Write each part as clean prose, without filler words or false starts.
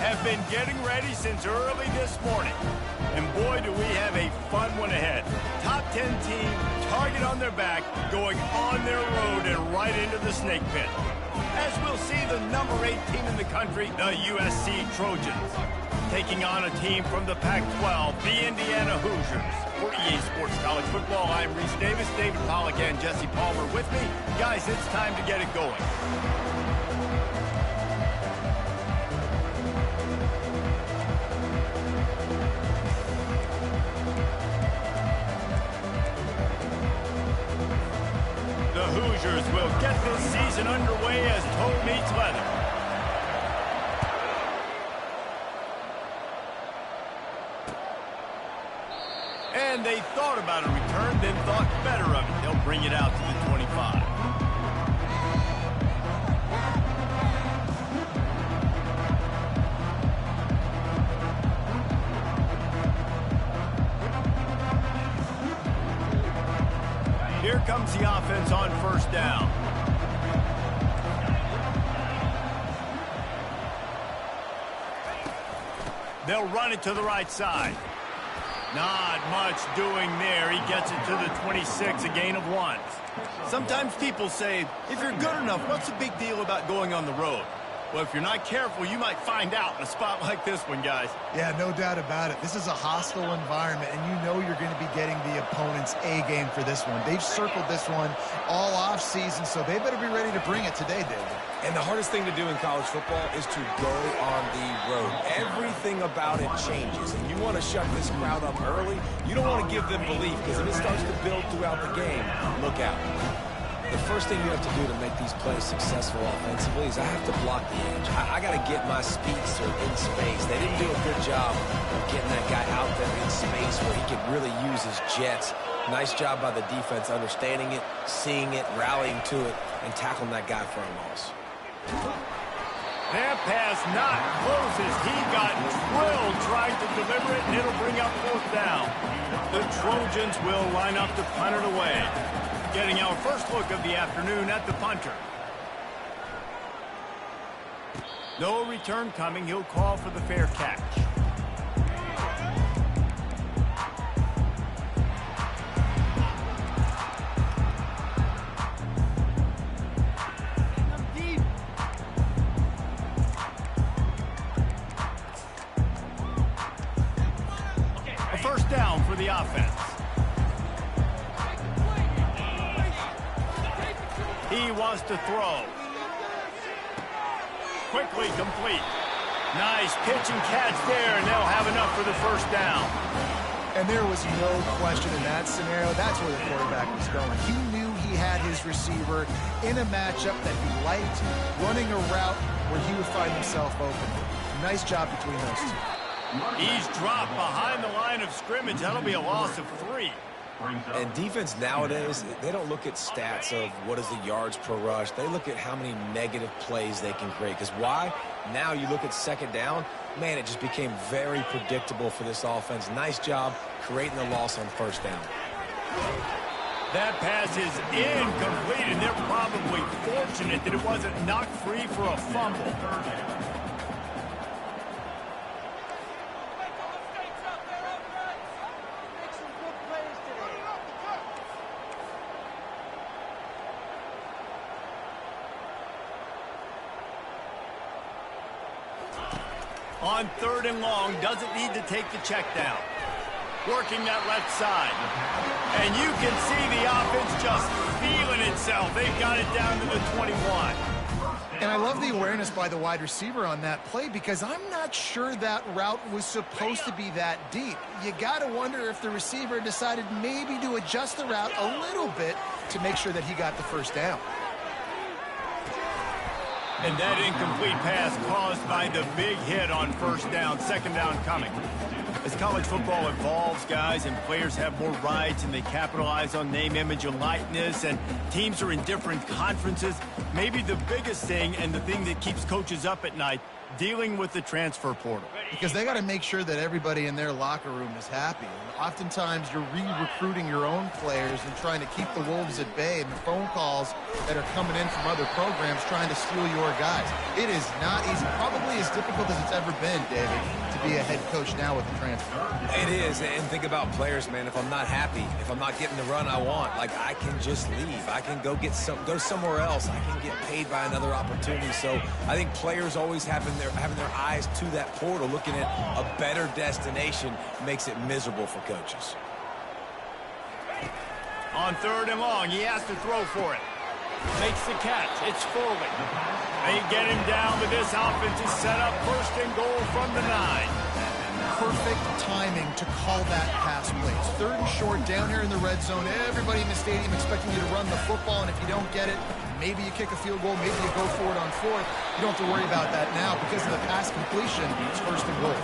have been getting ready since early this morning. And boy, do we have a fun one ahead. Top 10 team, target on their back, going on their road and right into the snake pit. As we'll see the number 8 team in the country, the USC Trojans, taking on a team from the Pac-12, the Indiana Hoosiers. For EA Sports College Football, I'm Reese Davis, David Pollack, and Jesse Palmer with me. Guys, it's time to get it going. The Hoosiers will get this season underway as toe meets leather. And they thought about a return, then thought better of it. They'll bring it out to the 25. Here comes the offense on first down. They'll run it to the right side. Not much doing there. He gets it to the 26, a gain of 1. Sometimes people say, if you're good enough, what's the big deal about going on the road? Well, if you're not careful, you might find out in a spot like this one, guys. Yeah, no doubt about it. This is a hostile environment, and you know you're going to be getting the opponent's A game for this one. They've circled this one all off season, so they better be ready to bring it today, David. And the hardest thing to do in college football is to go on the road. Everything about it changes, and you want to shut this crowd up early. You don't want to give them belief, because if it starts to build throughout the game, look out. The first thing you have to do to make these plays successful offensively is I have to block the edge. I got to get my speedster in space. They didn't do a good job of getting that guy out there in space where he could really use his jets. Nice job by the defense understanding it, seeing it, rallying to it, and tackling that guy for a loss. That pass not close as he got drilled trying to deliver it, and it'll bring up 4th down. The Trojans will line up to punt it away. Getting our first look of the afternoon at the punter. No return coming. He'll call for the fair catch. A first down for the offense. He wants to throw. Quickly complete. Nice pitch and catch there, and they'll have enough for the first down. And there was no question in that scenario. That's where the quarterback was going. He knew he had his receiver in a matchup that he liked, running a route where he would find himself open. Nice job between those two. He's dropped behind the line of scrimmage. That'll be a loss of 3. And defense nowadays, they don't look at stats of what is the yards per rush. They look at how many negative plays they can create. Because why? Now you look at second down, man, it just became very predictable for this offense. Nice job creating the loss on first down. That pass is incomplete, and they're probably fortunate that it wasn't knocked free for a fumble. On 3rd and long, doesn't need to take the check down. Working that left side. And you can see the offense just feeling itself. They've got it down to the 21. And I love the awareness by the wide receiver on that play because I'm not sure that route was supposed to be that deep. You got to wonder if the receiver decided maybe to adjust the route a little bit to make sure that he got the first down. And that incomplete pass caused by the big hit on first down, second down coming. As college football evolves, guys, and players have more rights and they capitalize on name, image, and likeness, and teams are in different conferences, maybe the biggest thing and the thing that keeps coaches up at night, dealing with the transfer portal. Because they got to make sure that everybody in their locker room is happy. And oftentimes you're re-recruiting your own players and trying to keep the Wolves at bay, and the phone calls that are coming in from other programs trying to steal your guys. It is not easy. Probably as difficult as it's ever been, David, to be a head coach now with the transfer. It is, and think about players, man. If I'm not happy, if I'm not getting the run I want, like, I can just leave. I can go somewhere else. I can get paid by another opportunity. So I think players always having their eyes to that portal, looking at a better destination, makes it miserable for coaches. On 3rd and long, he has to throw for it. Makes the catch. It's Foley. They get him down, but this offense is set up 1st and goal from the 9. Perfect timing to call that pass plays. 3rd and short down here in the red zone. Everybody in the stadium expecting you to run the football, and if you don't get it, maybe you kick a field goal, maybe you go for it on 4th. You don't have to worry about that now because of the pass completion. It's 1st and goal.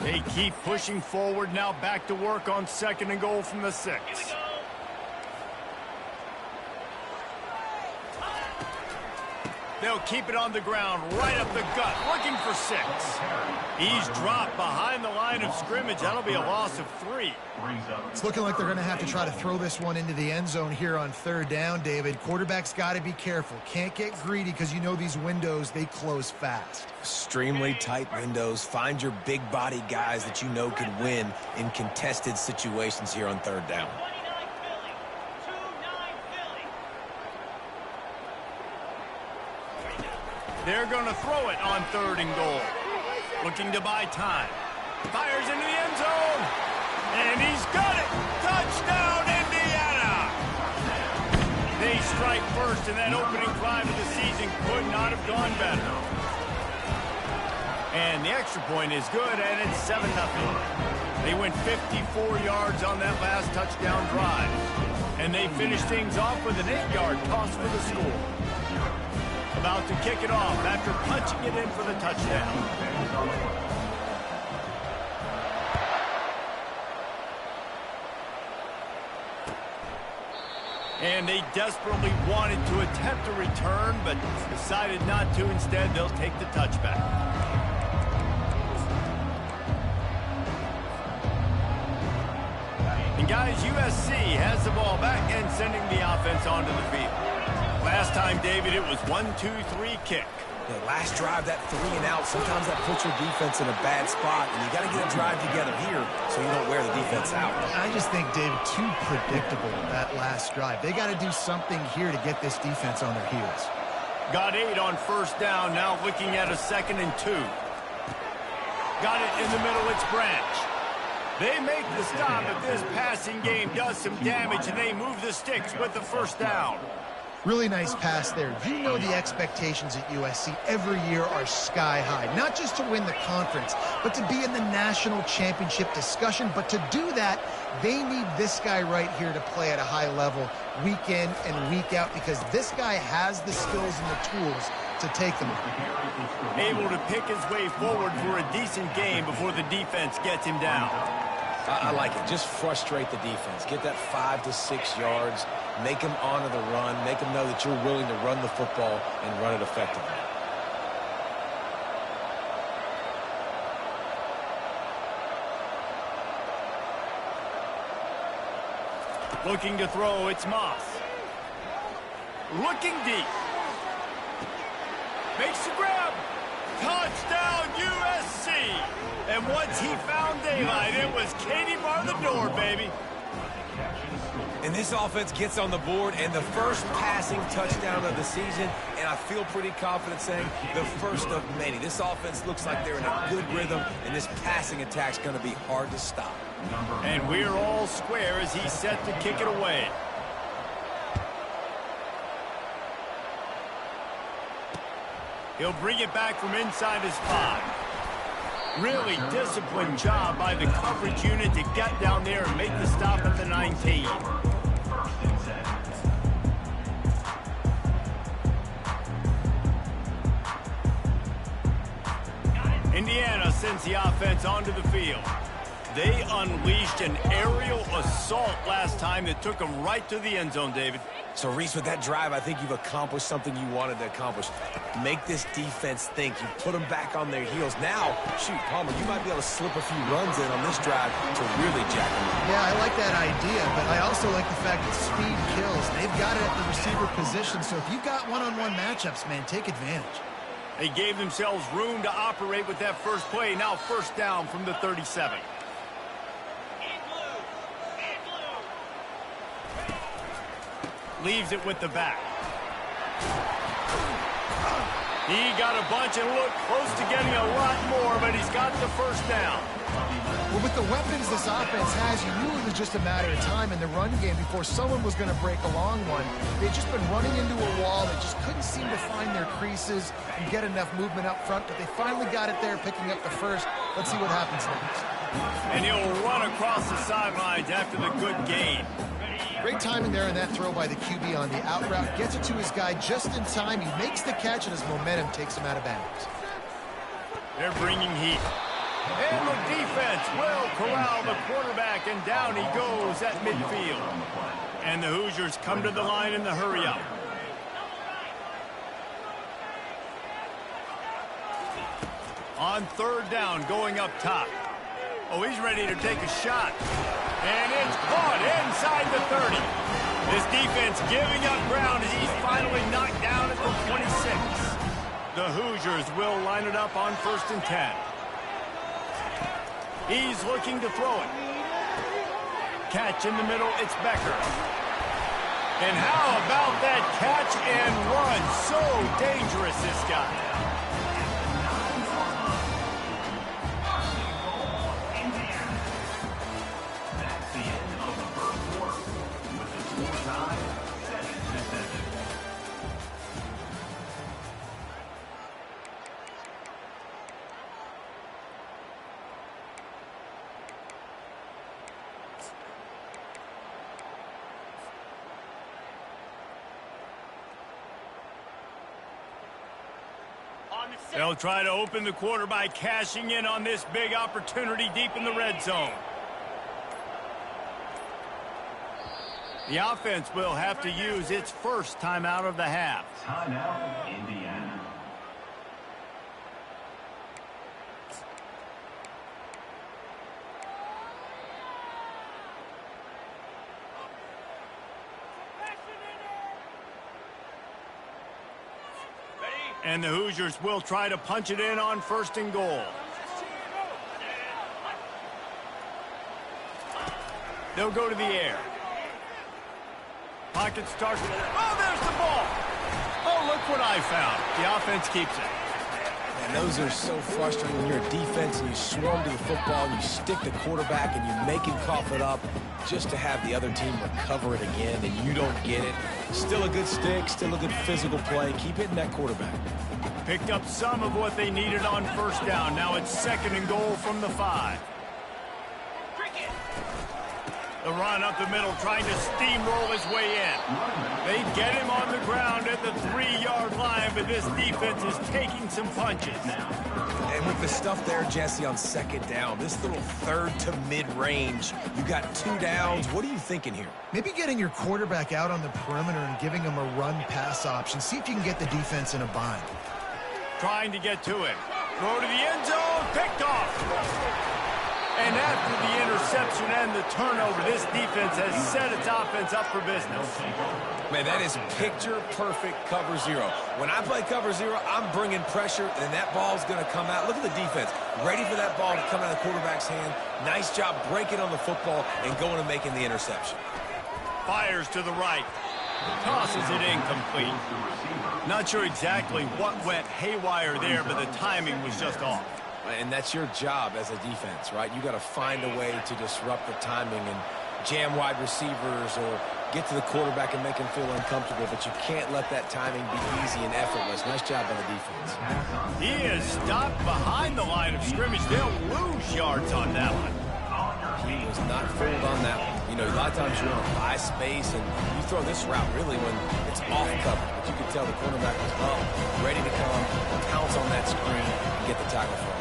They keep pushing forward, now back to work on 2nd and goal from the 6. They'll keep it on the ground, right up the gut, looking for 6. He's dropped behind the line of scrimmage. That'll be a loss of 3. It's looking like they're going to have to try to throw this one into the end zone here on 3rd down, David. Quarterback's got to be careful. Can't get greedy because you know these windows, they close fast. Extremely tight windows. Find your big body guys that you know can win in contested situations here on 3rd down. They're going to throw it on 3rd and goal. Looking to buy time. Fires into the end zone. And he's got it. Touchdown, Indiana. They strike first, and that opening drive of the season could not have gone better. And the extra point is good, and it's 7-0. They went 54 yards on that last touchdown drive. And they finish things off with an 8-yard toss for the score. About to kick it off after punching it in for the touchdown. And they desperately wanted to attempt a return, but decided not to. Instead, they'll take the touchback. And guys, USC has the ball back and sending the offense onto the field. Last time, David, it was 1-2-3 kick. The last drive, that 3 and out, sometimes that puts your defense in a bad spot, and you got to get a drive together here so you don't wear the defense out. I just think, David, too predictable that last drive. They got to do something here to get this defense on their heels. Got 8 on 1st down, now looking at a 2nd and 2. Got it in the middle, it's Branch. They make the stop, but this passing game does some damage, and they move the sticks with the 1st down. Really nice pass there. You know the expectations at USC every year are sky high. Not just to win the conference, but to be in the national championship discussion. But to do that, they need this guy right here to play at a high level week in and week out, because this guy has the skills and the tools to take them. Able to pick his way forward for a decent game before the defense gets him down. I like it. Just frustrate the defense. Get that 5 to 6 yards. Make them honor the run. Make them know that you're willing to run the football and run it effectively. Looking to throw, it's Moss. Looking deep. Makes the grab. Touchdown, USC. And once he found daylight, it was Katie bar the door, baby. And this offense gets on the board, and the first passing touchdown of the season, and I feel pretty confident saying the first of many. This offense looks like they're in a good rhythm, and this passing attack's going to be hard to stop. And we're all square as he's set to kick it away. He'll bring it back from inside his 5. Really disciplined job by the coverage unit to get down there and make the stop at the 19. Indiana sends the offense onto the field. They unleashed an aerial assault last time that took them right to the end zone, David. So, Reese, with that drive, I think you've accomplished something you wanted to accomplish. Make this defense think. You put them back on their heels. Now, shoot, Palmer, you might be able to slip a few runs in on this drive to really jack them up. Yeah, I like that idea, but I also like the fact that speed kills. They've got it at the receiver position, so if you've got one-on-one matchups, man, take advantage. They gave themselves room to operate with that first play. Now first down from the 37. Leaves it with the back. He got a bunch and looked close to getting a lot more, but he's got the first down. Well, with the weapons this offense has, you knew it was just a matter of time in the run game before someone was going to break a long one. They'd just been running into a wall. They just couldn't seem to find their creases and get enough movement up front, but they finally got it there, picking up the first. Let's see what happens next. And he'll run across the sidelines after the good gain. Great timing there in that throw by the QB on the out route. Gets it to his guy just in time. He makes the catch, and his momentum takes him out of bounds. They're bringing heat. And the defense will corral the quarterback, and down he goes at midfield. And the Hoosiers come to the line in the hurry-up. On third down, going up top. Oh, he's ready to take a shot. And it's caught inside the 30. This defense giving up ground as he's finally knocked down at the 26. The Hoosiers will line it up on 1st and 10. He's looking to throw it. Catch in the middle, it's Becker. And how about that catch and run? So dangerous, this guy. They'll try to open the quarter by cashing in on this big opportunity deep in the red zone. The offense will have to use its first timeout of the half. Timeout, Indiana. And the Hoosiers will try to punch it in on 1st and goal. They'll go to the air. Pocket starts. Oh, there's the ball. Oh, look what I found. The offense keeps it. And those are so frustrating when you're a defense and you swarm to the football and you stick the quarterback and you make him cough it up just to have the other team recover it again and you don't get it. Still a good stick, still a good physical play. Keep hitting that quarterback. Picked up some of what they needed on 1st down. Now it's 2nd and goal from the 5. The run up the middle, trying to steamroll his way in. They get him on the ground at the 3-yard line, but this defense is taking some punches. And with the stuff there, Jesse, on 2nd down, this little 3rd to mid-range, you got 2 downs. What are you thinking here? Maybe getting your quarterback out on the perimeter and giving him a run-pass option. See if you can get the defense in a bind. Trying to get to it. Throw to the end zone, picked off. And after the interception and the turnover, this defense has set its offense up for business. Man, that is picture-perfect cover 0. When I play cover 0, I'm bringing pressure, and that ball's going to come out. Look at the defense. Ready for that ball to come out of the quarterback's hand. Nice job breaking on the football and going and making the interception. Fires to the right. Tosses it incomplete. Not sure exactly what went haywire there, but the timing was just off. And that's your job as a defense, right? You got to find a way to disrupt the timing and jam wide receivers or get to the quarterback and make him feel uncomfortable, but you can't let that timing be easy and effortless. Nice job by the defense. He is stopped behind the line of scrimmage. They'll lose yards on that one. He was not fooled on that one. You know, a lot of times you're in a high space and you throw this route really when it's off cover, but you can tell the cornerback was up, ready to come, pounce on that screen, and get the tackle for us.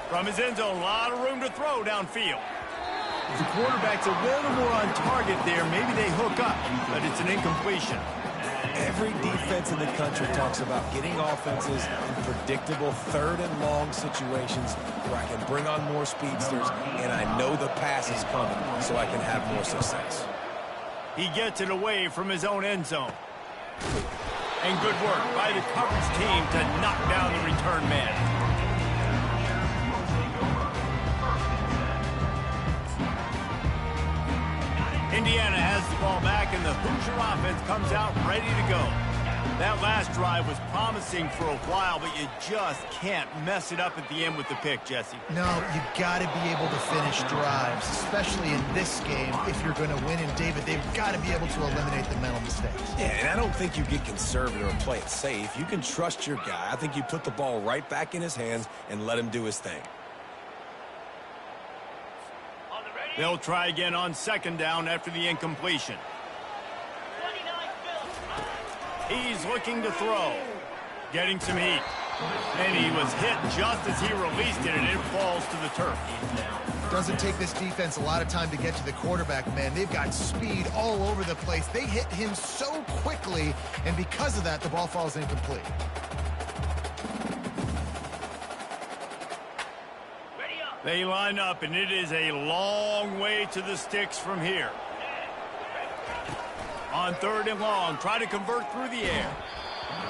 From his end zone, a lot of room to throw downfield. If the quarterback's a little more on target there, maybe they hook up, but it's an incompletion. Every defense in the country talks about getting offenses in predictable third and long situations where I can bring on more speedsters and I know the pass is coming so I can have more success. He gets it away from his own end zone. And good work by the coverage team to knock down the return man. Indiana has the ball back, and the Hoosier offense comes out ready to go. That last drive was promising for a while, but you just can't mess it up at the end with the pick, Jesse. No, you got to be able to finish drives, especially in this game. If you're going to win, and David, they've got to be able to eliminate the mental mistakes. Yeah, and I don't think you get conservative or play it safe. You can trust your guy. I think you put the ball right back in his hands and let him do his thing. They'll try again on second down after the incompletion. He's looking to throw. Getting some heat. And he was hit just as he released it, and it falls to the turf. Doesn't take this defense a lot of time to get to the quarterback, man. They've got speed all over the place. They hit him so quickly, and because of that, the ball falls incomplete. They line up, and it is a long way to the sticks from here. On third and long, try to convert through the air.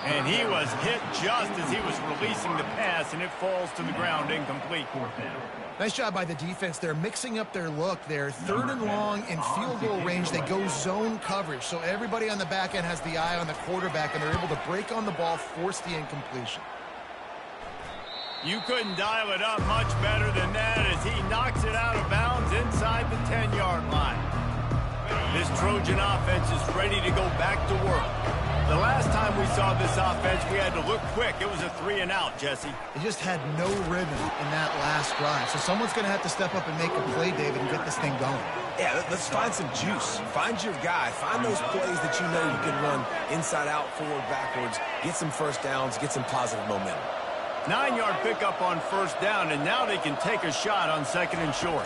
And he was hit just as he was releasing the pass, and it falls to the ground incomplete. Nice job by the defense. They're mixing up their look there. Third and long in field goal range. They go zone coverage. So everybody on the back end has the eye on the quarterback, and they're able to break on the ball, force the incompletion. You couldn't dial it up much better than that as he knocks it out of bounds inside the 10-yard line. This Trojan offense is ready to go back to work. The last time we saw this offense, we had to look quick. It was a 3-and-out, Jesse. They just had no rhythm in that last drive. So someone's going to have to step up and make a play, David, and get this thing going. Yeah, let's find some juice. Find your guy. Find those plays that you know you can run inside out, forward, backwards. Get some first downs. Get some positive momentum. 9-yard pickup on first down, and now they can take a shot on second and short.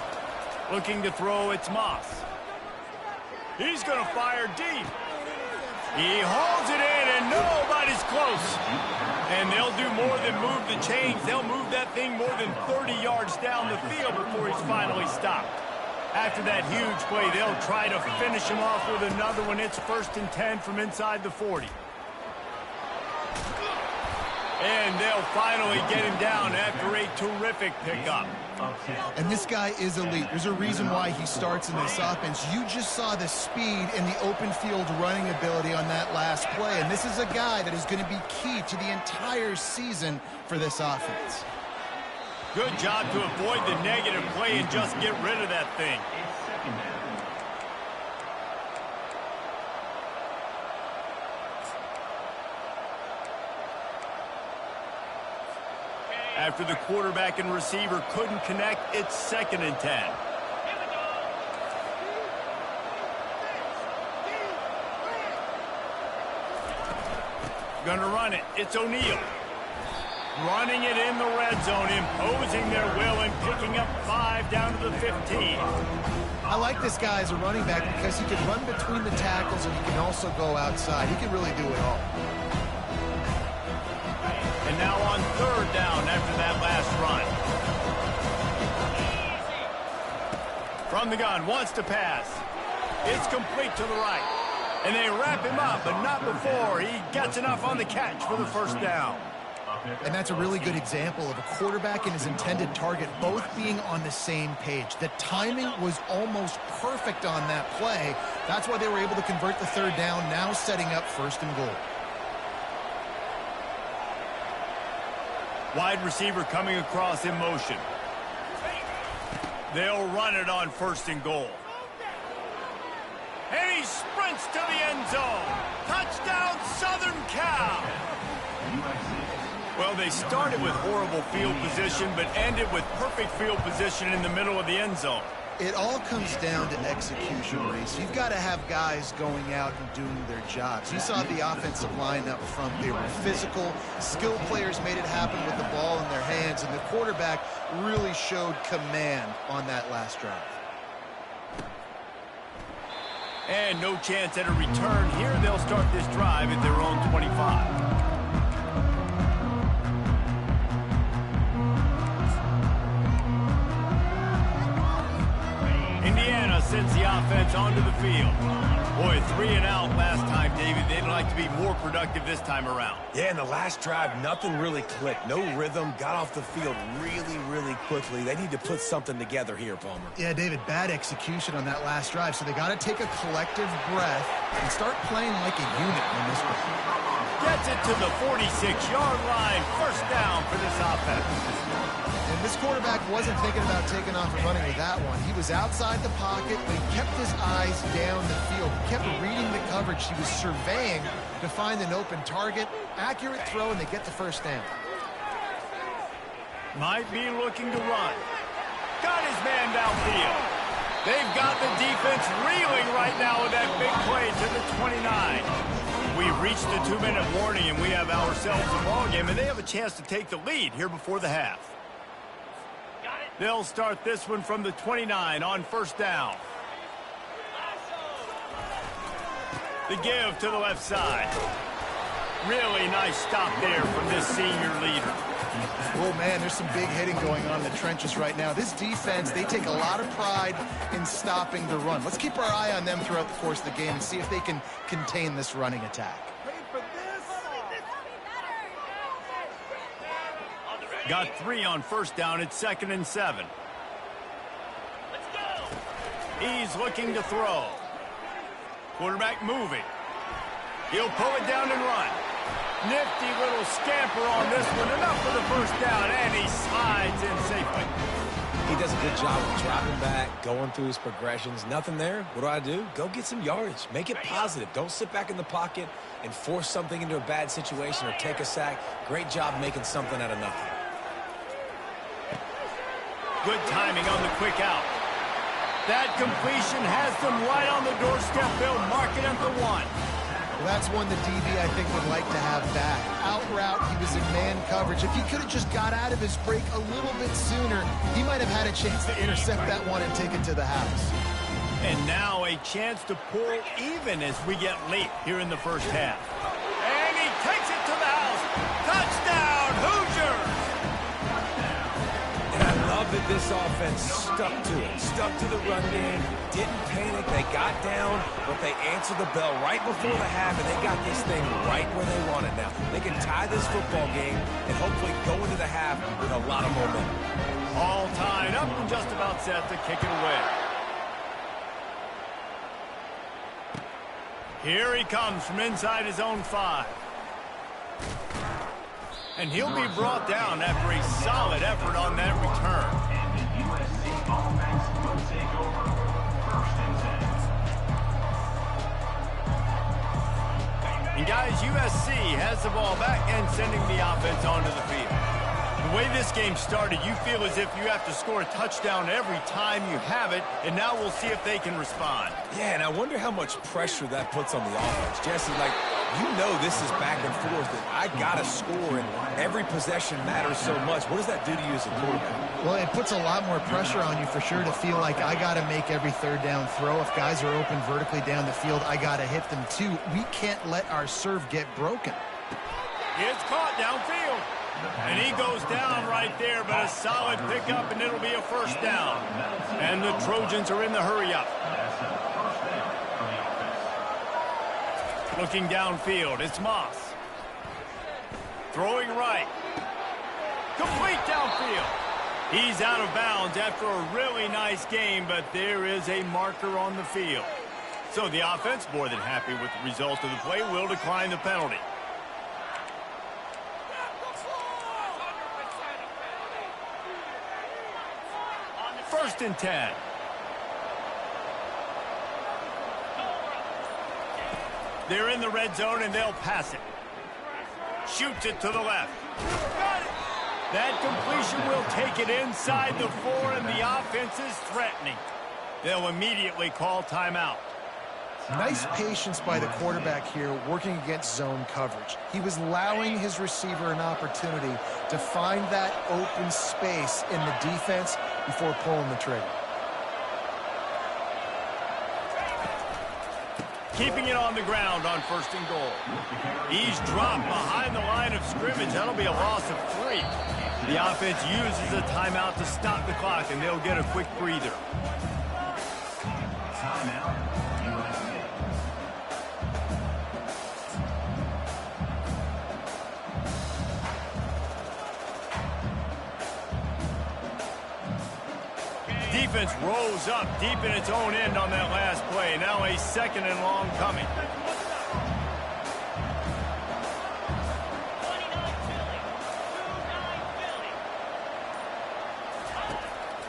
Looking to throw, it's Moss. He's going to fire deep. He holds it in, and nobody's close. And they'll do more than move the chains. They'll move that thing more than 30 yards down the field before he's finally stopped. After that huge play, they'll try to finish him off with another one. It's 1st and 10 from inside the 40. And they'll finally get him down after a terrific pickup. And this guy is elite. There's a reason why he starts in this offense. You just saw the speed and the open field running ability on that last play. And this is a guy that is going to be key to the entire season for this offense. Good job to avoid the negative play and just get rid of that thing. After the quarterback and receiver couldn't connect, it's 2nd and 10. Gonna run it. It's O'Neal. Running it in the red zone, imposing their will and picking up 5 down to the 15. I like this guy as a running back because he can run between the tackles and he can also go outside. He can really do it all. And now on third down after that last run. From the gun, wants to pass. It's complete to the right. And they wrap him up, but not before he gets enough on the catch for the first down. And that's a really good example of a quarterback and his intended target both being on the same page. The timing was almost perfect on that play. That's why they were able to convert the third down, now setting up 1st and goal. Wide receiver coming across in motion. They'll run it on 1st and goal. And he sprints to the end zone. Touchdown, Southern Cal. Well, they started with horrible field position, but ended with perfect field position in the middle of the end zone. It all comes down to execution, Reese. You've got to have guys going out and doing their jobs. You saw the offensive line up front. They were physical. Skilled players made it happen with the ball in their hands, and the quarterback really showed command on that last drive. And no chance at a return here. They'll start this drive at their own 25. Indiana sends the offense onto the field. Boy, 3 and out last time, David. They'd like to be more productive this time around. Yeah, in the last drive, nothing really clicked. No rhythm, got off the field really quickly. They need to put something together here, Palmer. Yeah, David, bad execution on that last drive, so they got to take a collective breath and start playing like a unit on this one. Gets it to the 46-yard line. First down for this offense. And this quarterback wasn't thinking about taking off and running with that one. He was outside the pocket, but he kept his eyes down the field. He kept reading the coverage. He was surveying to find an open target. Accurate throw, and they get the first down. Might be looking to run. Got his man downfield. They've got the defense reeling right now with that big play to the 29. We've reached the 2-minute warning, and we have ourselves a ball game, and they have a chance to take the lead here before the half. They'll start this one from the 29 on first down. The give to the left side. Really nice stop there from this senior leader. Oh, man, there's some big hitting going on in the trenches right now. This defense, they take a lot of pride in stopping the run. Let's keep our eye on them throughout the course of the game and see if they can contain this running attack. Got 3 on first down. It's 2nd and 7. He's looking to throw. Quarterback moving. He'll pull it down and run. Nifty little scamper on this one. Enough for the first down, and he slides in safely. He does a good job of dropping back, going through his progressions. Nothing there. What do? Go get some yardage. Make it positive. Don't sit back in the pocket and force something into a bad situation or take a sack. Great job making something out of nothing. Good timing on the quick out. That completion has them right on the doorstep. They'll mark it at the 1. Well, that's one the DB, I think, would like to have back. Out route, he was in man coverage. If he could have just got out of his break a little bit sooner, he might have had a chance to intercept that one and take it to the house. And now a chance to pull even as we get late here in the first half. And he takes it to the house. Touchdown, Hoosiers! And I love that this offense stuck to it. Stuck to the run game. Didn't panic. They got down, but they answered the bell right before the half, and they got this thing right where they want it now. They can tie this football game and hopefully go into the half with a lot of momentum. All tied up and just about set to kick it away. Here he comes from inside his own 5. And he'll be brought down after a solid effort on that return. And the USC offense will take over 1st and 10. And guys, USC has the ball back and sending the offense onto the field. The way this game started, you feel as if you have to score a touchdown every time you have it, and now we'll see if they can respond. Yeah, and I wonder how much pressure that puts on the offense. Jesse, you know this is back and forth, that I got to score, and every possession matters so much. What does that do to you as a quarterback? Well, it puts a lot more pressure on you for sure to feel like I got to make every third down throw. If guys are open vertically down the field, I got to hit them too. We can't let our serve get broken. It's caught downfield. And he goes down right there, but a solid pickup, and it'll be a first down. And the Trojans are in the hurry-up. Looking downfield, it's Moss. Throwing right. Complete downfield. He's out of bounds after a really nice game, but there is a marker on the field. So the offense, more than happy with the result of the play, will decline the penalty. First and 10. They're in the red zone, and they'll pass it. Shoots it to the left. That completion will take it inside the 4, and the offense is threatening. They'll immediately call timeout. Nice patience by the quarterback here working against zone coverage. He was allowing his receiver an opportunity to find that open space in the defense before pulling the trigger. Keeping it on the ground on 1st and goal. He's dropped behind the line of scrimmage. That'll be a loss of 3. The offense uses a timeout to stop the clock, and they'll get a quick breather. Timeout, USA. Defense rolls up deep in its own end on that last play. Now a 2nd and long coming.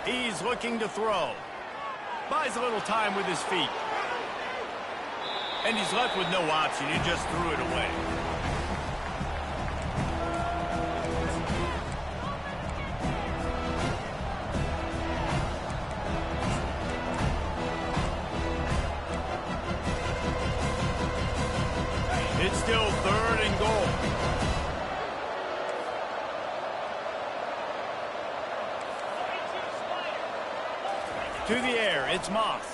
He's looking to throw. Buys a little time with his feet. And he's left with no option. He just threw it away. It's still 3rd and goal. To the air, it's Moss.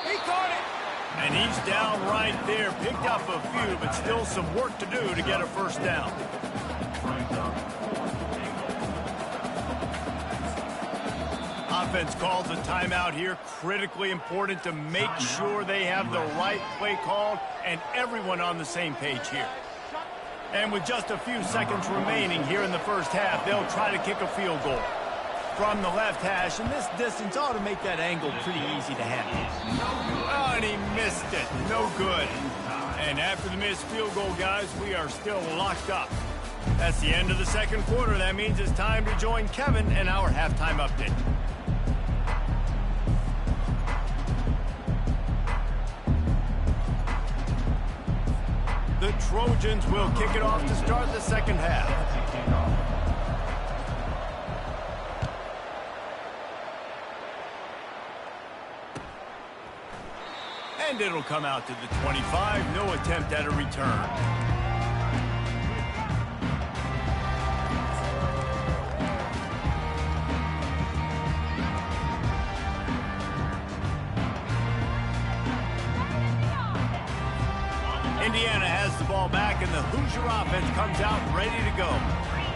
He caught it! And he's down right there. Picked up a few, but still some work to do to get a 1st down. Offense calls a timeout here. Critically important to make sure they have the right play called and everyone on the same page here. And with just a few seconds remaining here in the 1st half, they'll try to kick a field goal from the left hash, and this distance ought to make that angle pretty easy to handle. Oh, and he missed it. No good. And after the missed field goal, guys, we are still locked up. That's the end of the 2nd quarter. That means it's time to join Kevin in our halftime update. The Trojans will kick it off to start the 2nd half. And it'll come out to the 25. No attempt at a return. Indiana has the ball back, and the Hoosier offense comes out ready to go.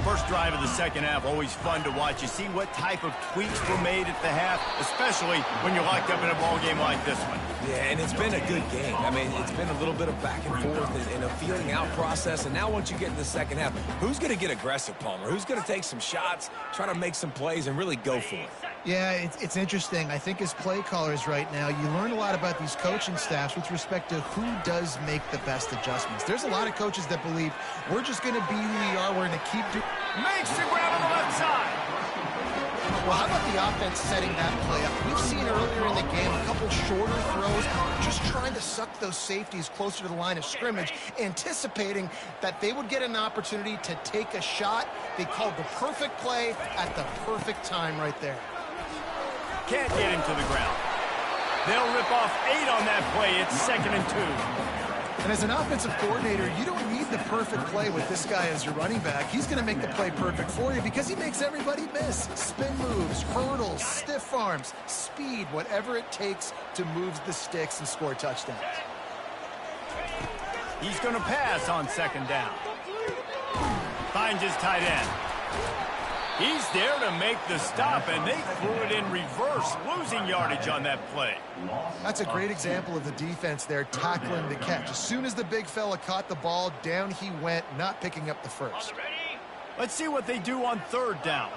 First drive of the 2nd half, always fun to watch. You see what type of tweaks were made at the half, especially when you're locked up in a ball game like this one. Yeah, and it's been a good game. I mean, it's been a little bit of back and forth and a feeling out process. And now once you get in the 2nd half, who's going to get aggressive, Palmer? Who's going to take some shots, try to make some plays, and really go for it? Yeah, it's interesting. I think as play callers right now, you learn a lot about these coaching staffs with respect to who does make the best adjustments. There's a lot of coaches that believe we're just going to be who we are. We're going to keep doing. Makes the grab on the left side. Well, how about the offense setting that play up? We've seen earlier in the game a couple shorter throws, just trying to suck those safeties closer to the line of scrimmage, anticipating that they would get an opportunity to take a shot. They called the perfect play at the perfect time right there. Can't get him to the ground. They'll rip off 8 on that play. It's 2nd and 2. And as an offensive coordinator, you don't need the perfect play with this guy as your running back. He's going to make the play perfect for you because he makes everybody miss. Spin moves, hurdles, stiff arms, speed, whatever it takes to move the sticks and score touchdowns. He's going to pass on 2nd down. Finds his tight end. He's there to make the stop, and they threw it in reverse, losing yardage on that play. That's a great example of the defense there tackling the catch. As soon as the big fella caught the ball, down he went, not picking up the first. Let's see what they do on 3rd down.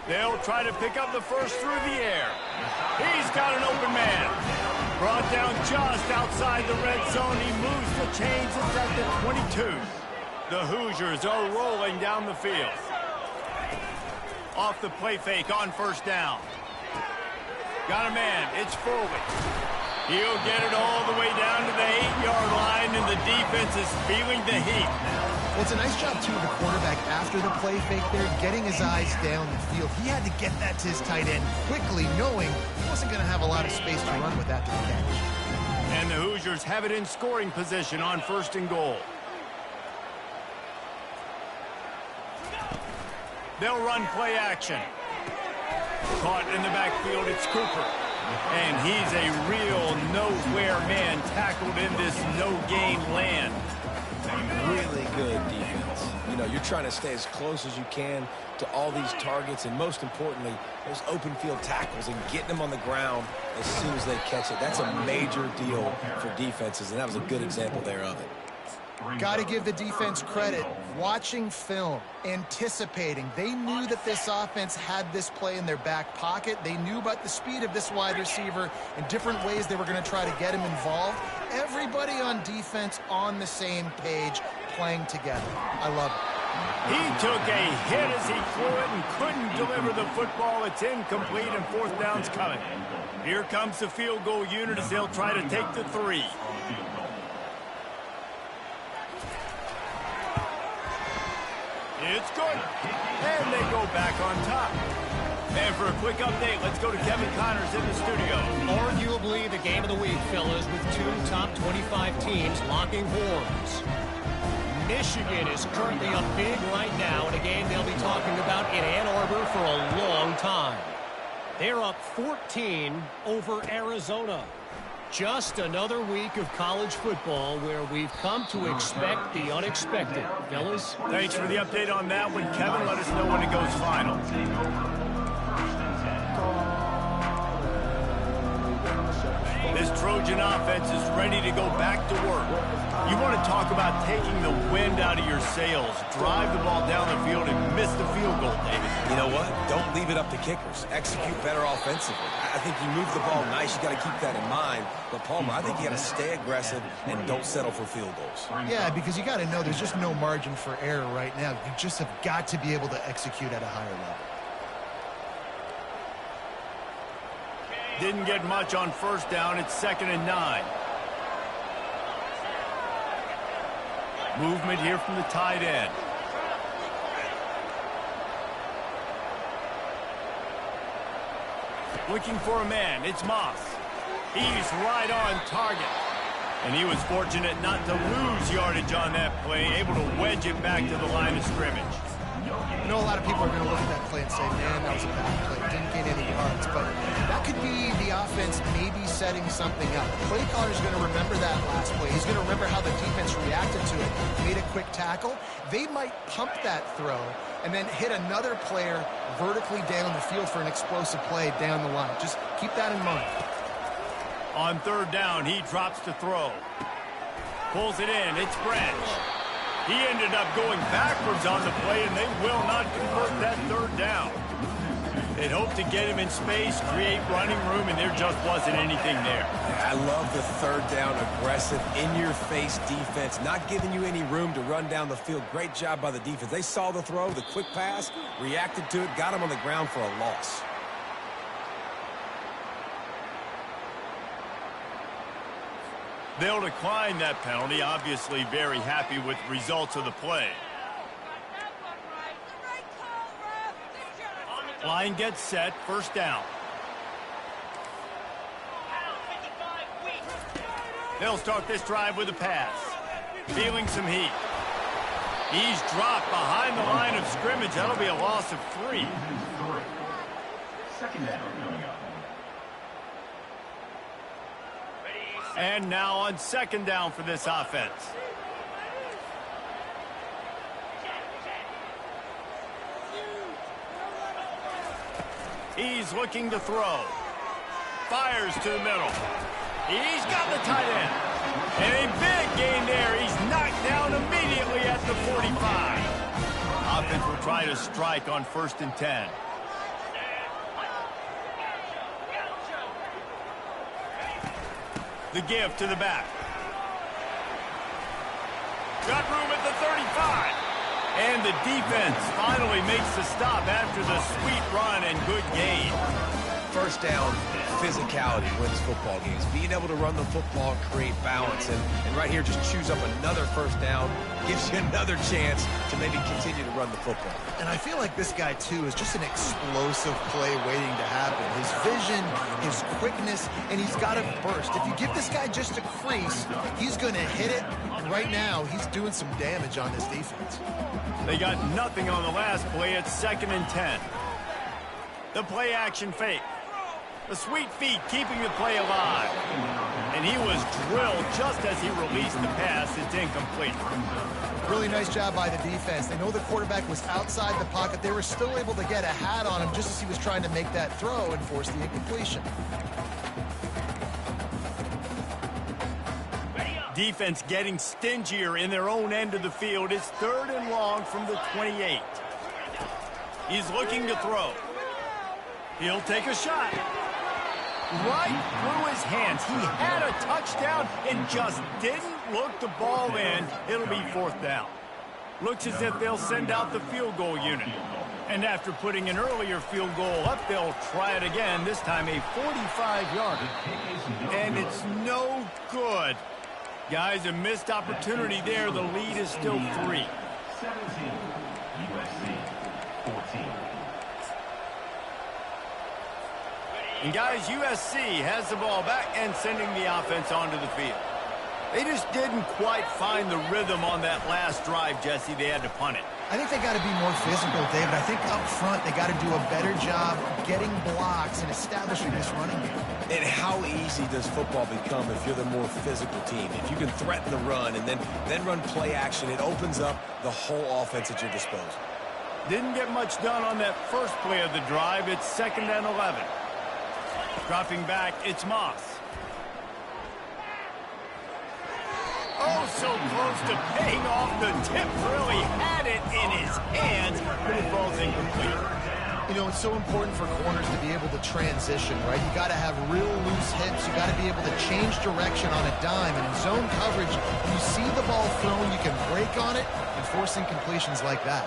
They'll try to pick up the first through the air. He's got an open man. Brought down just outside the red zone. He moves the chains. It's at the 22. The Hoosiers are rolling down the field. Off the play fake on 1st down. Got a man. It's Foley. He'll get it all the way down to the 8-yard line, and the defense is feeling the heat. Well, it's a nice job, too, of the quarterback after the play fake there, getting his eyes down the field. He had to get that to his tight end quickly, knowing he wasn't going to have a lot of space to run with after the catch. And the Hoosiers have it in scoring position on 1st and goal. They'll run play action. Caught in the backfield, it's Cooper. And he's a real nowhere man tackled in this no-gain land. Really good defense. You know, you're trying to stay as close as you can to all these targets, and most importantly, those open field tackles and getting them on the ground as soon as they catch it. That's a major deal for defenses, and that was a good example there of it. Got to give the defense credit. Watching film, anticipating. They knew that this offense had this play in their back pocket. They knew about the speed of this wide receiver and different ways they were going to try to get him involved. Everybody on defense on the same page, playing together. I love it. He took a hit as he threw it and couldn't deliver the football. It's incomplete and 4th down's coming. Here comes the field goal unit as they'll try to take the 3. It's good. And they go back on top. And for a quick update, let's go to Kevin Connors in the studio. Arguably the game of the week, fellas, with 2 top 25 teams locking horns. Michigan is currently up big right now in a game they'll be talking about in Ann Arbor for a long time. They're up 14 over Arizona. Just another week of college football where we've come to expect the unexpected. Fellas? Thanks for the update on that one, Kevin. Let us know when it goes final. This Trojan offense is ready to go back to work. You want to talk about taking the wind out of your sails. Drive the ball down the field and miss the field goal, David. You know what? Don't leave it up to kickers. Execute better offensively. I think you move the ball nice. You got to keep that in mind. But, Palmer, I think you got to stay aggressive and don't settle for field goals. Yeah, because you got to know there's just no margin for error right now. You just have got to be able to execute at a higher level. Didn't get much on 1st down. It's 2nd and 9. Movement here from the tight end. Looking for a man. It's Moss. He's right on target. And he was fortunate not to lose yardage on that play, able to wedge it back to the line of scrimmage. I know a lot of people are going to look at that play and say, man, that was a bad play. Didn't get any yards. But that could be the offense maybe setting something up. The play caller is going to remember that last play. He's going to remember how the defense reacted to it, made a quick tackle. They might pump that throw and then hit another player vertically down the field for an explosive play down the line. Just keep that in mind. On 3rd down, he drops to throw. Pulls it in. It's Branch. He ended up going backwards on the play, and they will not convert that 3rd down. They'd hoped to get him in space, create running room, and there just wasn't anything there. I love the 3rd down, aggressive, in-your-face defense, not giving you any room to run down the field. Great job by the defense. They saw the throw, the quick pass, reacted to it, got him on the ground for a loss. They'll decline that penalty, obviously very happy with the results of the play. Line gets set, 1st down. They'll start this drive with a pass. Feeling some heat. He's dropped behind the line of scrimmage. That'll be a loss of 3. 2nd down coming up. And now on 2nd down for this offense. He's looking to throw. Fires to the middle. He's got the tight end. And a big gain there. He's knocked down immediately at the 45. Offense will try to strike on 1st and 10. The give to the back. Got room at the 35. And the defense finally makes the stop after the sweet run and good gain. first down physicality wins football games. Being able to run the football and create balance. And right here, just choose up another first down, gives you another chance to maybe continue to run the football. And I feel like this guy, too, is just an explosive play waiting to happen. His vision, his quickness, and he's got a burst. If you give this guy just a crease, he's going to hit it. And right now, he's doing some damage on this defense. They got nothing on the last play. It's 2nd and 10. The play action fake. The sweet feet keeping the play alive. And he was drilled just as he released the pass. It's incomplete. Really nice job by the defense. They know the quarterback was outside the pocket. They were still able to get a hat on him just as he was trying to make that throw and force the incompletion. Defense getting stingier in their own end of the field. It's 3rd and long from the 28. He's looking to throw. He'll take a shot. Right through his hands. He had a touchdown and just didn't look the ball in. It'll be 4th down. Looks as if they'll send out the field goal unit. And after putting an earlier field goal up, they'll try it again, this time a 45-yarder. And it's no good. Guys, a missed opportunity there. The lead is still 3. 17, USC 14. And guys, USC has the ball back and sending the offense onto the field. They just didn't quite find the rhythm on that last drive, Jesse. They had to punt it. I think they got to be more physical, David. I think up front they got to do a better job getting blocks and establishing this running game. And how easy does football become if you're the more physical team? If you can threaten the run and then run play action, it opens up the whole offense at your disposal. Didn't get much done on that first play of the drive. It's 2nd and 11. Dropping back, it's Moss. Oh, so close to paying off the tip. Really had it in his hands, but it falls incomplete. You know, it's so important for corners to be able to transition, right? You got to have real loose hips. You got to be able to change direction on a dime. And in zone coverage, when you see the ball thrown, you can break on it and force incompletions like that.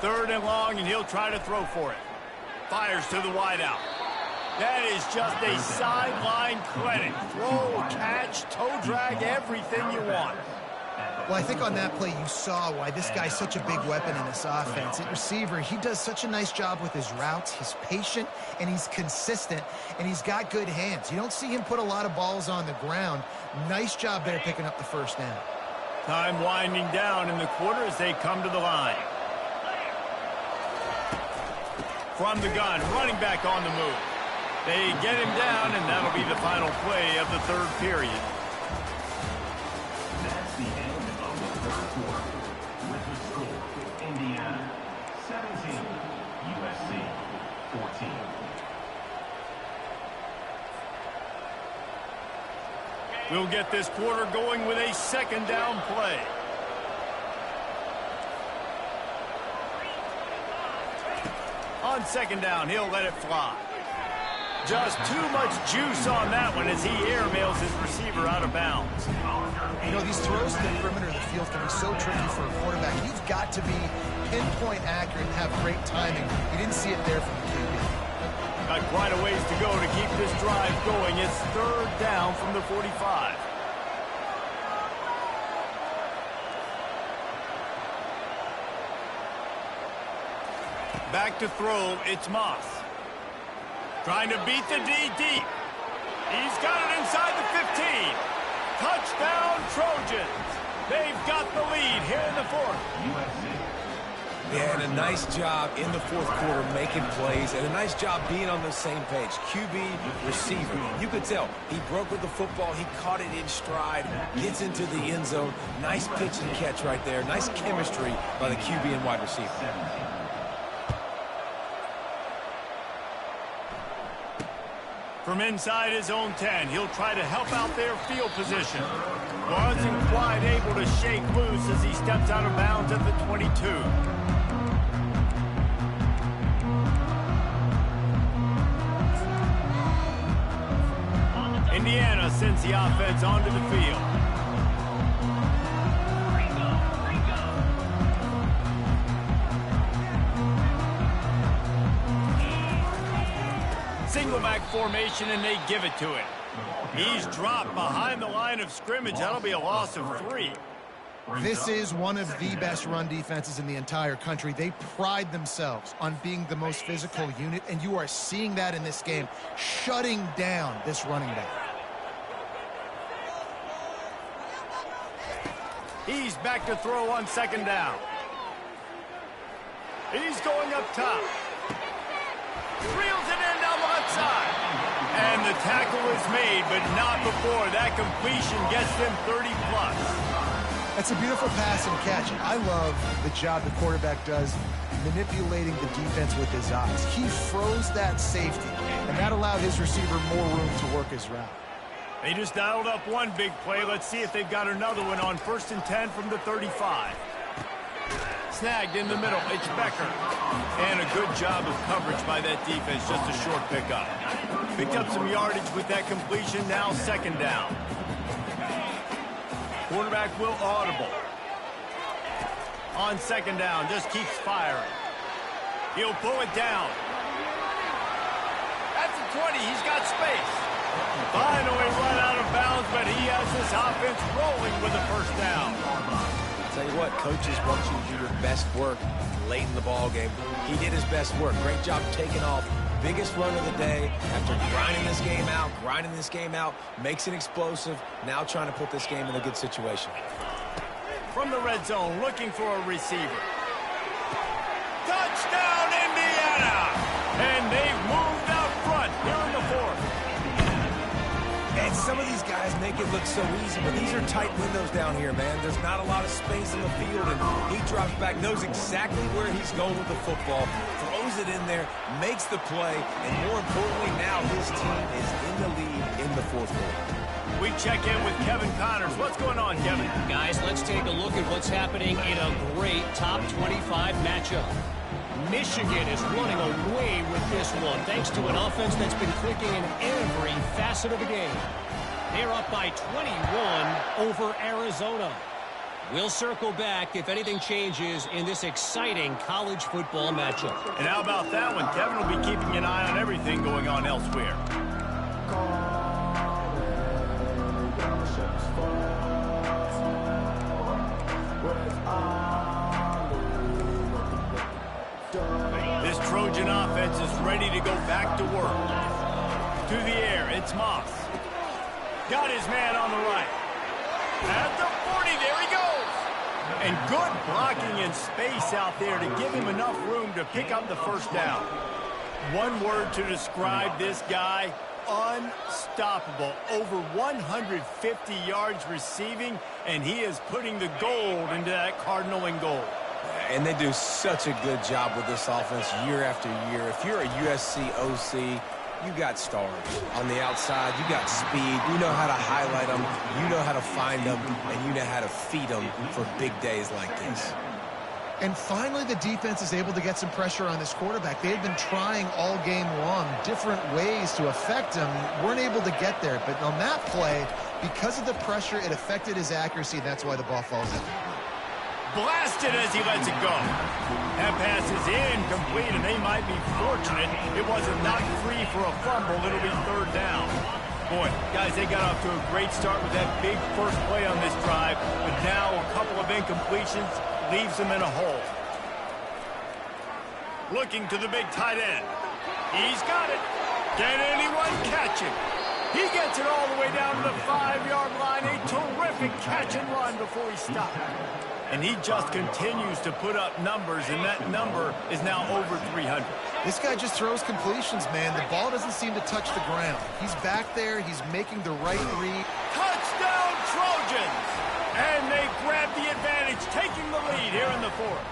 Third and long, and he'll try to throw for it. Fires to the wideout. That is just a sideline clinic. Throw, catch, toe drag, everything you want. Well, I think on that play you saw why this guy's such a big weapon in this offense. At receiver, he does such a nice job with his routes. He's patient, and he's consistent, and he's got good hands. You don't see him put a lot of balls on the ground. Nice job there picking up the first down. Time winding down in the quarter as they come to the line. From the gun, running back on the move. They get him down, and that'll be the final play of the 3rd period. That's the end of the 3rd quarter. With the score, Indiana 17, USC 14. We'll get this quarter going with a 2nd down play. On 2nd down, he'll let it fly. Just too much juice on that one as he airmails his receiver out of bounds. You know, these throws to the perimeter of the field can be so tricky for a quarterback. You've got to be pinpoint accurate and have great timing. You didn't see it there from the QB. Got quite a ways to go to keep this drive going. It's 3rd down from the 45. Back to throw, it's Moss. Trying to beat the D deep. He's got it inside the 15. Touchdown, Trojans. They've got the lead here in the 4th. Yeah, and a nice job in the 4th quarter making plays, and a nice job being on the same page. QB, receiver. You could tell he broke with the football. He caught it in stride, gets into the end zone. Nice pitch and catch right there. Nice chemistry by the QB and wide receiver. From inside his own 10, he'll try to help out their field position. Wasn't quite able to shake loose as he steps out of bounds at the 22. Indiana sends the offense onto the field. nickelback formation, and they give it to him. He's dropped behind the line of scrimmage. That'll be a loss of 3. This is one of the best run defenses in the entire country. They pride themselves on being the most physical unit, and you are seeing that in this game, shutting down this running back. He's back to throw on 2nd down. He's going up top. Reels it in down the left side. And the tackle is made, but not before that completion gets them 30+. That's a beautiful pass and catch. I love the job the quarterback does manipulating the defense with his eyes. He froze that safety, and that allowed his receiver more room to work his route. They just dialed up one big play. Let's see if they've got another one on 1st and 10 from the 35. Snagged in the middle. It's Becker. And a good job of coverage by that defense. Just a short pickup. Picked up some yardage with that completion. Now 2nd down. Quarterback will audible. On 2nd down, just keeps firing. He'll pull it down. That's a 20. He's got space. Finally run out of bounds, but he has this offense rolling with a 1st down. I'll tell you what, coaches want you to do your best work late in the ball game. He did his best work. Great job taking off. Biggest run of the day after grinding this game out, makes it explosive. Now trying to put this game in a good situation. From the red zone, looking for a receiver. Touchdown, Indiana! And they've moved out front here in the 4th. And some of these guys make it look so easy, but these are tight windows down here, man. There's not a lot of space in the field, and he drops back, knows exactly where he's going with the football, throws it in there, makes the play, and more importantly, now his team is in the lead in the 4th quarter. We check in with Kevin Connors. What's going on, Kevin? Guys, let's take a look at what's happening in a great top 25 matchup. Michigan is running away with this one, thanks to an offense that's been clicking in every facet of the game. They're up by 21 over Arizona. We'll circle back if anything changes in this exciting college football matchup. And how about that one? Kevin will be keeping an eye on everything going on elsewhere. This Trojan offense is ready to go back to work. To the air, it's Moss. Got his man on the right. At the 40, there he goes. And good blocking in space out there to give him enough room to pick up the 1st down. One word to describe this guy: unstoppable. Over 150 yards receiving, and he is putting the gold into that Cardinal and gold. And they do such a good job with this offense year after year. If you're a USC OC, you got stars. On the outside, you got speed. You know how to highlight them. You know how to find them. And you know how to feed them for big days like this. And finally, the defense is able to get some pressure on this quarterback. They had been trying all game long different ways to affect him. Weren't able to get there. But on that play, because of the pressure, it affected his accuracy. That's why the ball falls in. Blasted as he lets it go. That pass is incomplete, and they might be fortunate it wasn't knocked free for a fumble. It'll be 3rd down. Boy, guys, they got off to a great start with that big first play on this drive, but now a couple of incompletions leaves them in a hole. Looking to the big tight end. He's got it. Can anyone catch him? He gets it all the way down to the 5-yard line. A terrific catch and run before he stopped. And he just continues to put up numbers, and that number is now over 300. This guy just throws completions, man. The ball doesn't seem to touch the ground. He's back there. He's making the right read. Touchdown, Trojans! And they grab the advantage, taking the lead here in the 4th.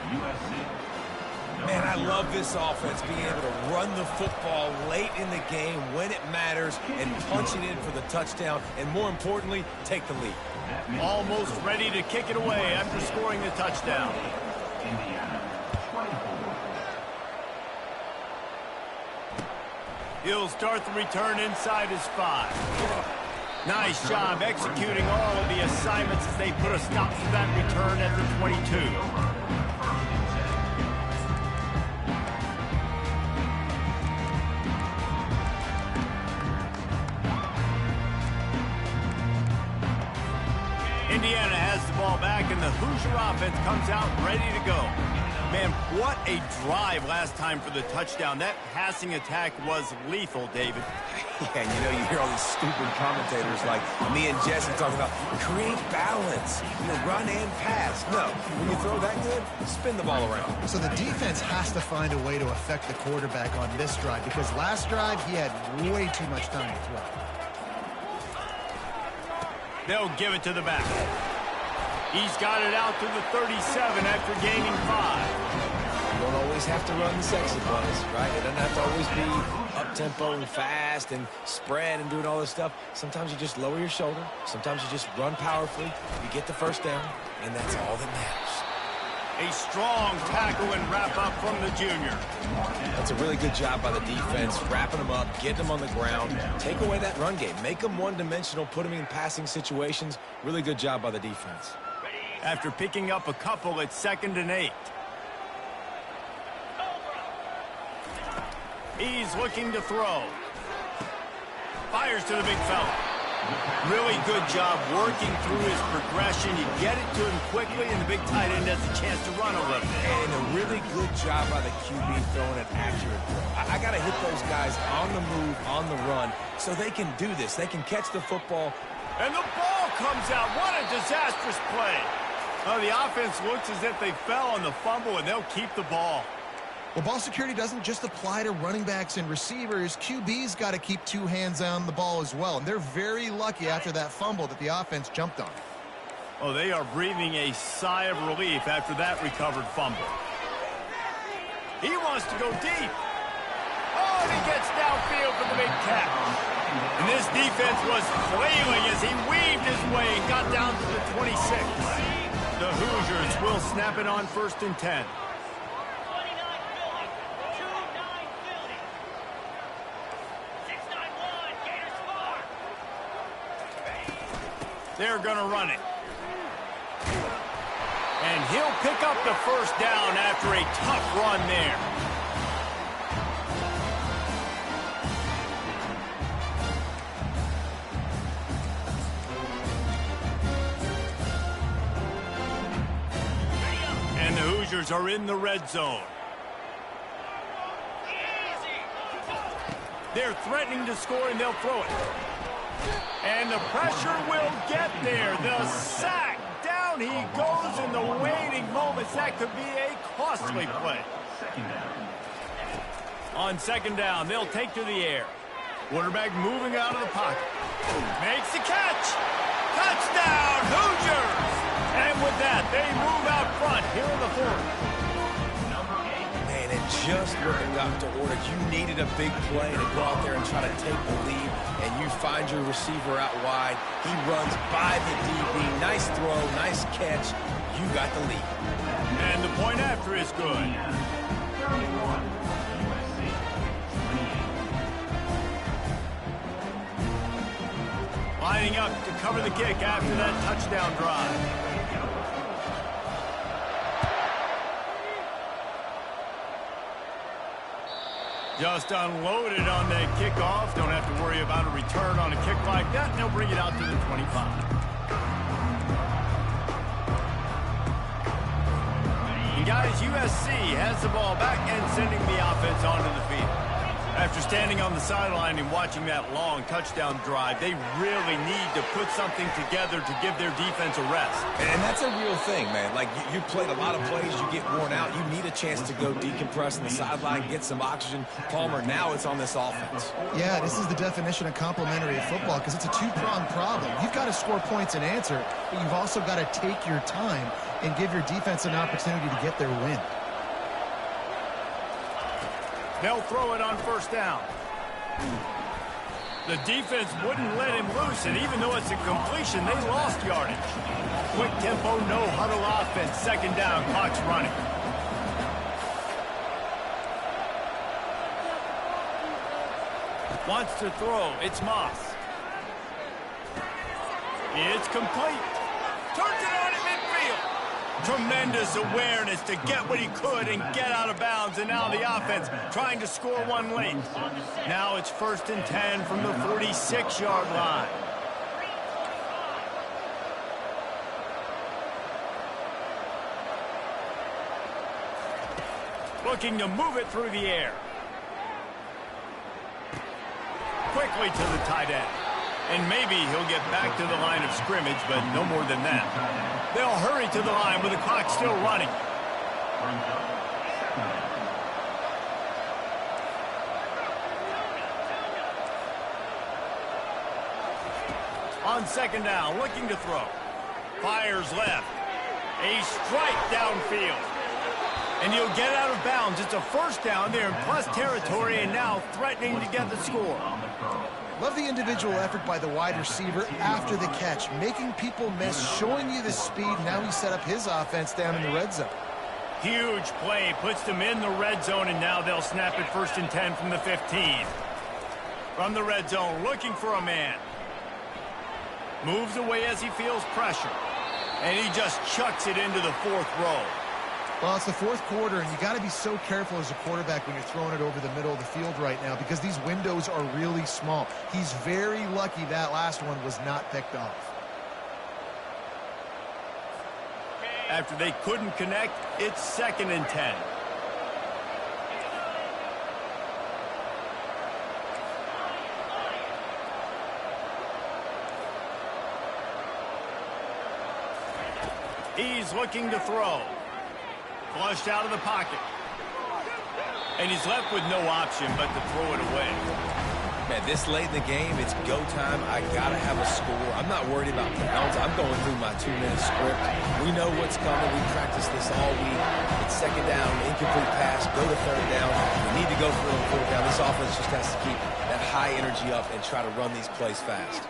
Man, I love this offense, being able to run the football late in the game when it matters and punch it in for the touchdown, and more importantly, take the lead. Almost ready to kick it away after scoring the touchdown. He'll start the return inside his 5. Nice job executing all of the assignments as they put a stop to that return at the 22. Indiana has the ball back, and the Hoosier offense comes out ready to go. Man, what a drive last time for the touchdown. That passing attack was lethal, David. Yeah, you know, you hear all these stupid commentators like me and Jesse talking about create balance, run and pass. No, when you throw that good, spin the ball around. So the defense has to find a way to affect the quarterback on this drive, because last drive he had way too much time to throw. They'll give it to the back. He's got it out to the 37 after gaining 5. You don't always have to run the sexy plays, right? It doesn't have to always be up-tempo and fast and spread and doing all this stuff. Sometimes you just lower your shoulder. Sometimes you just run powerfully. You get the first down, and that's all that matters. A strong tackle and wrap-up from the junior. That's a really good job by the defense, wrapping them up, getting them on the ground. Take away that run game. Make them one-dimensional, put them in passing situations. Really good job by the defense. After picking up a couple, it's 2nd and 8. He's looking to throw. Fires to the big fella. Really good job working through his progression. You get it to him quickly, and the big tight end has a chance to run a little. And a really good job by the QB throwing an accurate throw. I got to hit those guys on the move, on the run, so they can do this. They can catch the football. And the ball comes out. What a disastrous play. Oh, the offense looks as if they fell on the fumble, and they'll keep the ball. Well, ball security doesn't just apply to running backs and receivers. QB's got to keep 2 hands on the ball as well. And they're very lucky after that fumble that the offense jumped on. Oh, they are breathing a sigh of relief after that recovered fumble. He wants to go deep. Oh, and he gets downfield for the big catch. And this defense was flailing as he weaved his way and got down to the 26. The Hoosiers will snap it on 1st and 10. They're going to run it. And he'll pick up the first down after a tough run there. And the Hoosiers are in the red zone. They're threatening to score, and they'll throw it. And the pressure will get there. The sack. Down he goes in the waiting moments. That could be a costly play. On 2nd down, they'll take to the air. Quarterback moving out of the pocket. Makes the catch. Touchdown, Hoosiers. And with that, they move out front here in the 4th. Man, and just what the doctor ordered. You needed a big play to go out there and try to take the lead, and you find your receiver out wide. He runs by the DB. Nice throw, nice catch. You got the lead. And the point after is good. Lining up to cover the kick after that touchdown drive. Just unloaded on the kickoff. Don't have to worry about a return on a kick like that. And they'll bring it out to the 25. And guys, USC has the ball back and sending the offense onto the field. After standing on the sideline and watching that long touchdown drive, they really need to put something together to give their defense a rest. And that's a real thing, man. Like, you played a lot of plays, you get worn out. You need a chance to go decompress on the sideline, get some oxygen. Palmer, now it's on this offense. Yeah, this is the definition of complementary football, because it's a 2-pronged problem. You've got to score points and answer, but you've also got to take your time and give your defense an opportunity to get their win. They'll throw it on 1st down. The defense wouldn't let him loose, and even though it's a completion, they lost yardage. Quick tempo, no huddle offense. 2nd down, clock's running. Wants to throw. It's Moss. It's complete. Turns it on in midfield. Tremendous awareness to get what he could and get out of bounds. And now the offense trying to score one late. Now it's 1st and 10 from the 46-yard line. Looking to move it through the air. Quickly to the tight end. And maybe he'll get back to the line of scrimmage, but no more than that. They'll hurry to the line with the clock still running. On second down, looking to throw. Fires left. A strike downfield. And he'll get out of bounds. It's a first down there in plus territory and now threatening to get the score. Love the individual effort by the wide receiver after the catch, making people miss, showing you the speed. Now he set up his offense down in the red zone. Huge play, puts them in the red zone, and now they'll snap it 1st and 10 from the 15. From the red zone, looking for a man. Moves away as he feels pressure. And he just chucks it into the 4th row. Well, it's the 4th quarter, and you got to be so careful as a quarterback when you're throwing it over the middle of the field right now because these windows are really small. He's very lucky that last one was not picked off. After they couldn't connect, it's 2nd and 10. He's looking to throw. Flushed out of the pocket. And he's left with no option but to throw it away. Man, this late in the game, it's go time. I got to have a score. I'm not worried about penalties. I'm going through my 2-minute script. We know what's coming. We practiced this all week. It's second down, incomplete pass, go to third down. We need to go for it on fourth down. This offense just has to keep that high energy up and try to run these plays fast.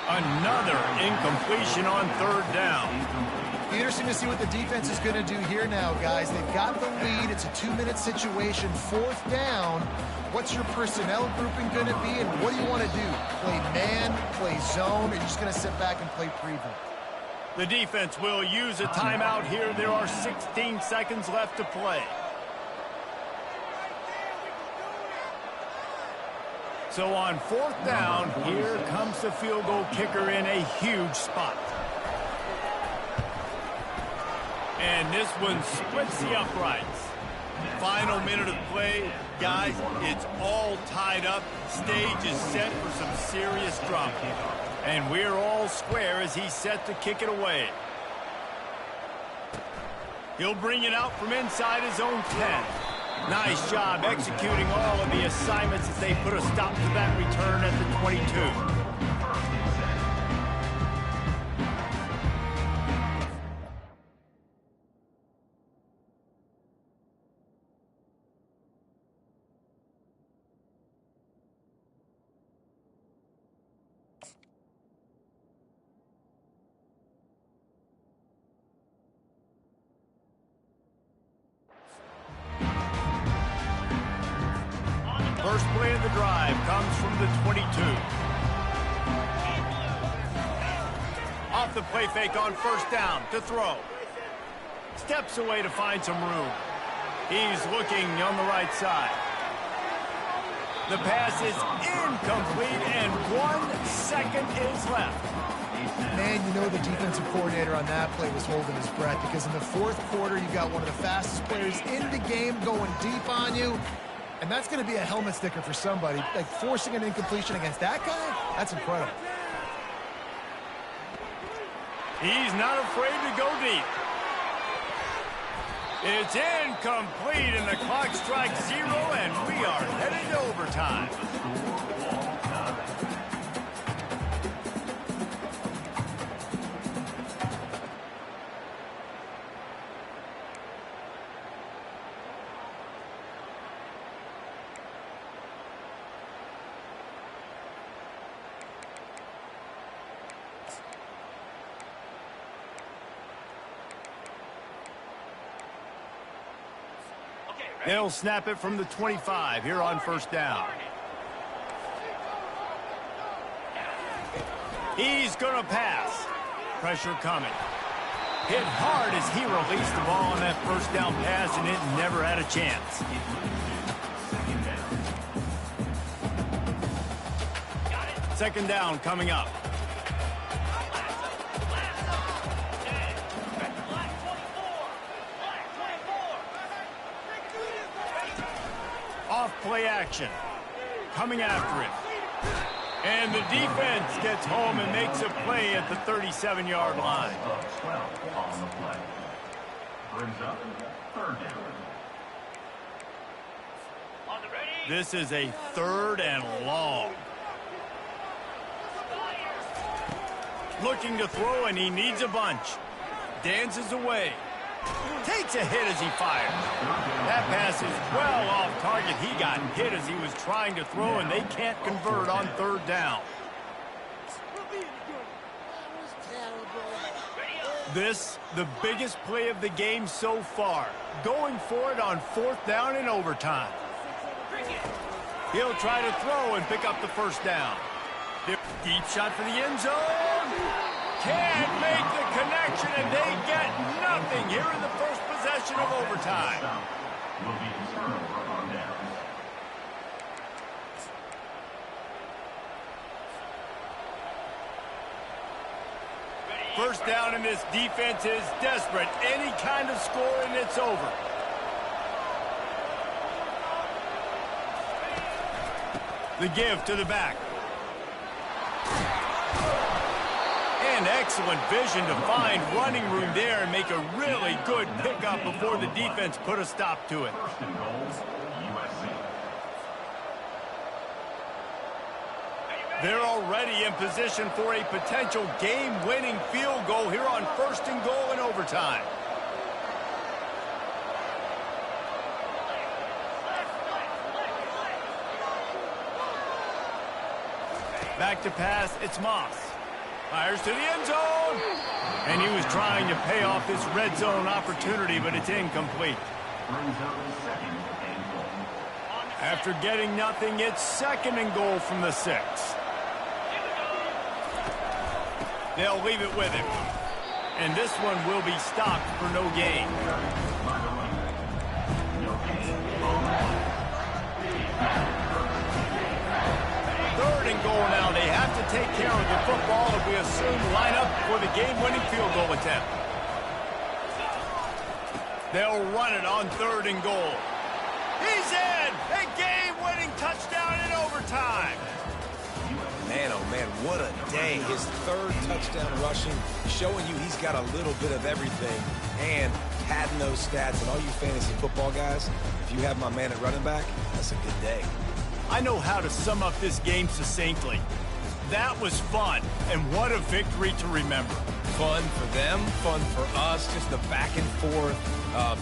Another incompletion on third down. Interesting to see what the defense is going to do here now, guys. They've got the lead. It's a 2-minute situation. 4th down. What's your personnel grouping going to be, and what do you want to do? Play man, play zone, or are you just going to sit back and play prevent? The defense will use a timeout here. There are 16 seconds left to play. So on 4th down, here comes the field goal kicker in a huge spot. And this one splits the uprights. Final minute of play. Guys, it's all tied up. Stage is set for some serious drama. And we're all square as he's set to kick it away. He'll bring it out from inside his own 10. Nice job executing all of the assignments as they put a stop to that return at the 22. First play of the drive comes from the 22. Off the play fake on 1st down to throw. Steps away to find some room. He's looking on the right side. The pass is incomplete and 1 second is left. Man, you know the defensive coordinator on that play was holding his breath because in the 4th quarter, you got one of the fastest players in the game going deep on you. And that's going to be a helmet sticker for somebody. Like, forcing an incompletion against that guy, that's incredible. He's not afraid to go deep. It's incomplete, and the clock strikes 0, and we are headed to overtime. They'll snap it from the 25 here on 1st down. He's going to pass. Pressure coming. Hit hard as he released the ball on that 1st down pass, and it never had a chance. Second down coming up. off play action. Coming after it. And the defense gets home and makes a play at the 37-yard line. 12 on the play. Brings up third down. This is a 3rd and long. Looking to throw, and he needs a bunch. Dances away. Takes a hit as he fires. That pass is well off target. He got hit as he was trying to throw, and they can't convert on 3rd down. This, the biggest play of the game so far. Going for it on 4th down in overtime. He'll try to throw and pick up the 1st down. Deep shot for the end zone. Can't make the connection, and they get nothing here in the first possession of overtime. Will be a turnover on downs. First down, and this defense is desperate. Any kind of score, and it's over. The give to the back. And excellent vision to find running room there and make a really good pickup before the defense put a stop to it. First and goal, USC. They're already in position for a potential game-winning field goal here on 1st and goal in overtime. Back to pass, it's Moss. Fires to the end zone. And he was trying to pay off this red zone opportunity, but it's incomplete. Brings up 2nd and goal. After getting nothing, it's 2nd and goal from the 6. They'll leave it with him. And this one will be stopped for no gain. By the running back. No gain on the play. 3rd and goal now. They have to take care of the football, and we assume line up for the game-winning field goal attempt. They'll run it on 3rd and goal. He's in! A game-winning touchdown in overtime. Man, oh man, what a day. His 3rd touchdown rushing, showing you he's got a little bit of everything. And padding those stats, and all you fantasy football guys, if you have my man at running back, that's a good day. I know how to sum up this game succinctly. That was fun, and what a victory to remember. Fun for them, fun for us, just the back and forth.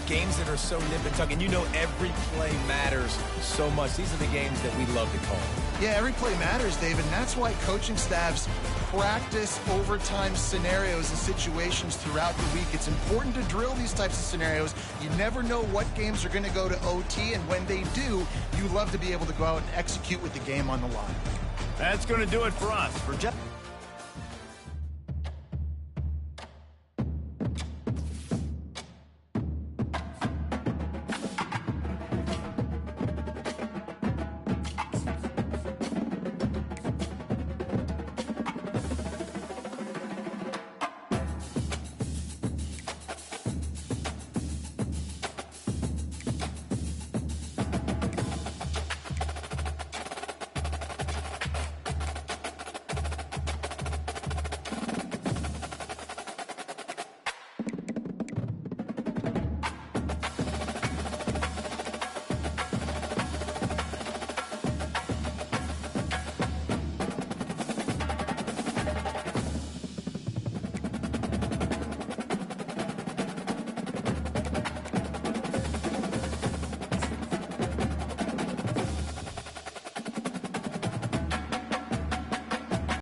Games that are so nip and tuck, and you know every play matters so much. These are the games that we love to call. Yeah, every play matters, David, and that's why coaching staffs practice overtime scenarios and situations throughout the week. It's important to drill these types of scenarios. You never know what games are going to go to OT, and when they do, you love to be able to go out and execute with the game on the line. That's going to do it for us. For Jeff.